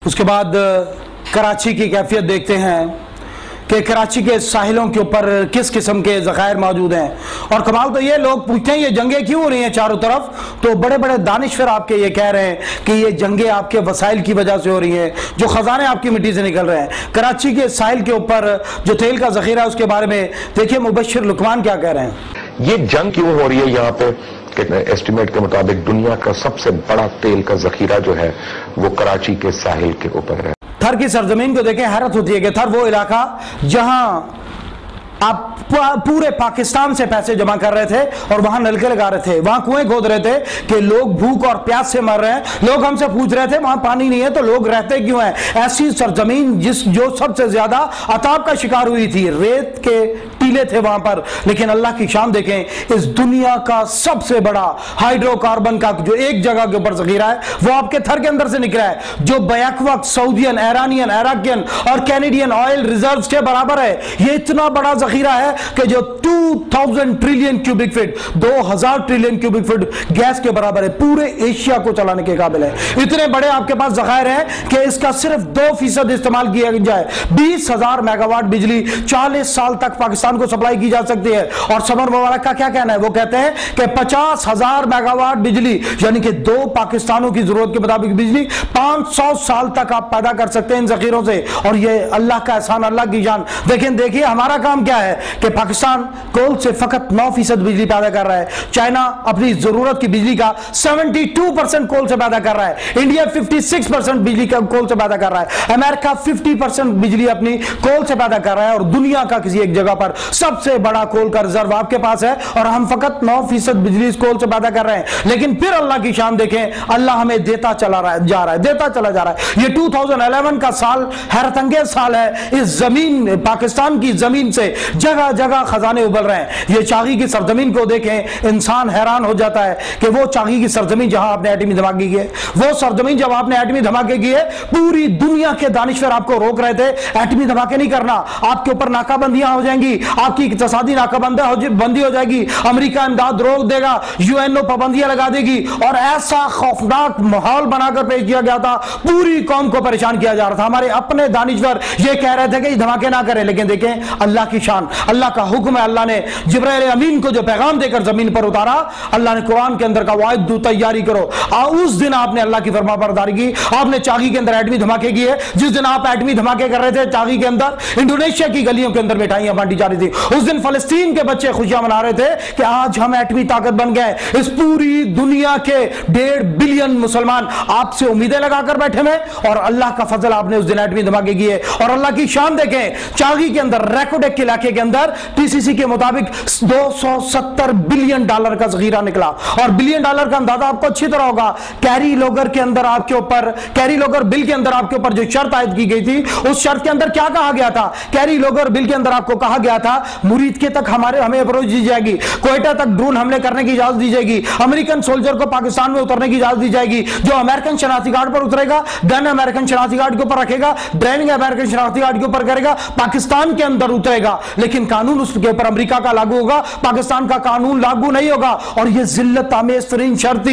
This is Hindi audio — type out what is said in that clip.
उसके बाद कराची की कैफियत देखते हैं कि कराची के साहिलों के ऊपर किस किस्म के ज़खायर मौजूद हैं। और कमाल तो ये लोग पूछते हैं ये जंगें क्यों हो रही हैं चारों तरफ, तो बड़े बड़े दानिश्वर आपके ये कह रहे हैं कि ये जंगें आपके वसाइल की वजह से हो रही हैं, जो खजाने आपकी मिट्टी से निकल रहे हैं। कराची के साहिल के ऊपर जो तेल का जखीरा है उसके बारे में देखिए मुबश्शिर लुकमान क्या कह रहे हैं। ये जंग क्यों हो रही है यहाँ पे? एस्टिमेट के मुताबिक दुनिया का सबसे बड़ा तेल का जखीरा जो है वो कराची के साहिल के ऊपर है। थर की सरजमीन को देखें, हैरत होती है कि थर वो इलाका जहां आप पूरे पाकिस्तान से पैसे जमा कर रहे थे और वहां नलके लगा रहे थे, वहां कुएं खोद रहे थे कि लोग भूख और प्यास से मर रहे हैं। लोग हमसे पूछ रहे थे वहां पानी नहीं है तो लोग रहते क्यों हैं। ऐसी सरजमीन जो सबसे ज्यादा अताब का शिकार हुई थी, रेत के टीले थे वहां पर, लेकिन अल्लाह की शान देखें, इस दुनिया का सबसे बड़ा हाइड्रोकार्बन का जो एक जगह के ऊपर जखीरा है वो आपके थर के अंदर से निकला है, जो बैक वक्त सऊदियन, ईरानियन, इराकियन और कैनेडियन ऑयल रिजर्व्स के बराबर है। ये इतना बड़ा जखीरा है कि जो 2000 trillion cubic feet, 2000 trillion cubic feet gas के बराबर है, पूरे एशिया को चलाने के काबिल है। इतने बड़े आपके पास जखायर हैं कि इसका सिर्फ 2% इस्तेमाल किया जाए, 20,000 मेगावाट बिजली 40 साल तक पाकिस्तान को सप्लाई की जा सकती है। और समर मुबारक का क्या कहना है, वो कहते हैं कि 50,000 मेगावाट बिजली यानी कि 2 पाकिस्तानों की जरूरत के मुताबिक बिजली 500 साल तक आप पैदा कर सकते हैं इन जखीरों से। और ये अल्लाह का एहसान, अल्लाह की जान। देखिए हमारा काम क्या है कि पाकिस्तान कोल से फकत 9% बिजली पैदा कर रहा है, चाइना अपनी जरूरत की बिजली का 72% कोल से पैदा कर रहा है, इंडिया 56% बिजली का कोल से पैदा कर रहा है, अमेरिका 50% बिजली अपनी कोल से पैदा कर रहा है। और दुनिया का किसी एक जगह पर सबसे बड़ा कोल का रिजर्व आपके पास है और हम फकत 9% बिजली इस कोल से पैदा कर रहे हैं। लेकिन फिर अल्लाह की शान देखें, अल्लाह हमें देता चला जा रहा है, देता चला जा रहा है। ये 2011 का साल हैरत अंगेज साल है। इस जमीन, पाकिस्तान की जमीन से जगह जगह खजाने उबल रहे हैं। ये चागी की सरजमीन को देखें, इंसान हैरान हो जाता है कि वो चागी की सरजमीन जहां आपने एटमी धमाके किए, वो सरजमीन जब आपने एटमी धमाके किए, पूरी दुनिया के दानिश्वर आपको रोक रहे थे एटमी धमाके नहीं करना, आपके ऊपर नाकाबंदियां हो जाएंगी, आपकी इक्तिसादी नाकाबंदी हो जाएगी, अमेरिका इमदाद रोक देगा, यूएनओ पाबंदियां लगा देगी। और ऐसा खौफनाक माहौल बनाकर पेश किया गया था, पूरी कौम को परेशान किया जा रहा था। हमारे अपने दानिश्वर ये कह रहे थे कि धमाके ना करें, लेकिन देखें अल्लाह की शान, अल्लाह का हुक्म है। अल्लाह ने जिब्राइल अमीन को जो पैगाम देकर जमीन पर उतारा, अल्लाह ने कुरान के अंदर का वाइद दू तैयारी करो। उस दिन आपने अल्लाह की फरमाबरदारी की, आपने चागी के अंदर एटमी धमाके किए। जिस दिन आप एटमी धमाके कर रहे थे चागी के अंदर, इंडोनेशिया की गलियों के अंदर मिठाइयां बांटी जा रही थी। उस दिन फलस्तीन के बच्चे खुशियां मना रहे थे कि आज हम एटमी ताकत बन गए। इस पूरी दुनिया के 1.5 बिलियन मुसलमान आपसे उम्मीदें लगाकर बैठे हैं और अल्लाह का फजल, आपने उस दिन एटमी धमाके किए। और अल्लाह की शान देखें, चागी के अंदर रैकोडेक के इलाके के अंदर टीसीसी के मुताबिक 270 बिलियन डॉलर का जखीरा निकला। और बिलियन डॉलर का अंदाजा आपको अच्छी तरह होगा। कैरी लोगर के अंदर आपके ऊपर, कैरी लोगर बिल के अंदर आपके ऊपर जो शर्त आयद की गई थी, उस शर्त के अंदर क्या कहा गया था? कैरी लोगर बिल के अंदर आपको कहा गया था मुरीद के तक हमें अप्रोच दी जाएगी, कोयटा तक ड्रोन हमले करने की इजाजत दी जाएगी, अमेरिकन सोल्जर को पाकिस्तान में उतरने की इजाजत दी जाएगी, जो अमेरिकन शनाख्ती कार्ड पर उतरेगा गन अमेरिकन शनाख्ती कार्ड के ऊपर रखेगा, ड्राइविंग अमेरिकन शनाख्ती कार्ड के ऊपर करेगा, पाकिस्तान के अंदर उतरेगा। लेकिन कानून उसके ऊपर अमेरिका का लागू होगा, पाकिस्तान का कानून लागू नहीं होगा। और यह जिल्लत आमेज तरीन शर्त